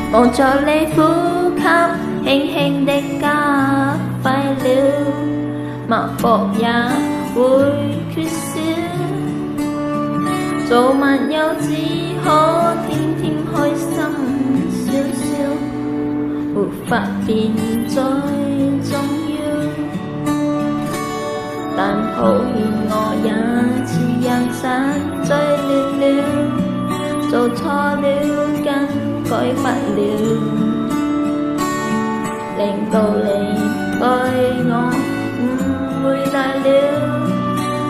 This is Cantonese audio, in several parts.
望着你呼吸，輕輕的加快了，脈搏也會缺少。做密友只可天天開心笑笑，沒法變最重要。但抱歉我也似人散醉了，做錯了更改不了，令到你對我誤會大了，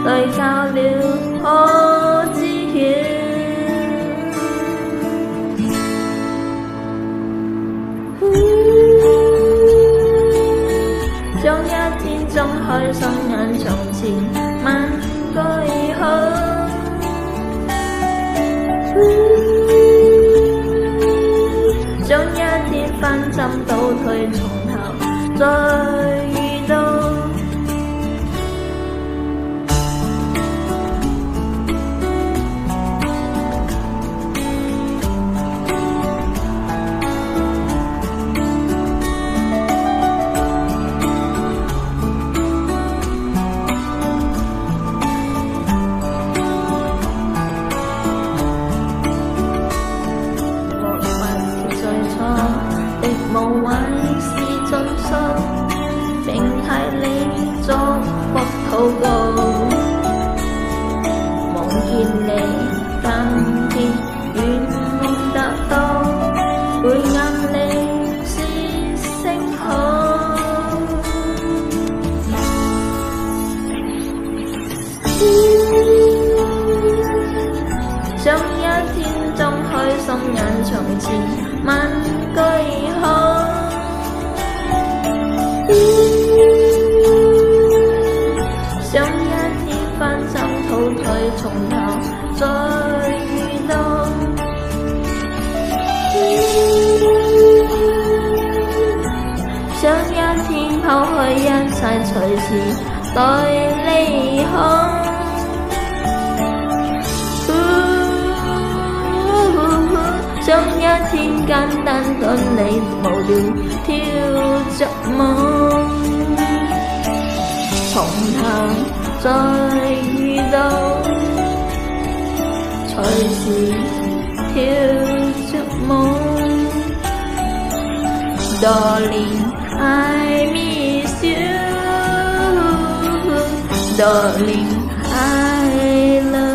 累教了可知曉。將一天睜開雙眼，從前萬句好。將一天翻針倒退，從頭再遇到。無謂是盡數，並替你祝福禱告。夢見你今天願望達到，會暗你是星號。將一天睜開雙眼，從前萬句好。想一天翻針倒退，從頭再遇到。想一天拋開一切，隨時對你好。想一天簡單跟你無聊跳着舞，從頭再遇到，隨時跳着舞。Darling, I miss you. Darling, I love you.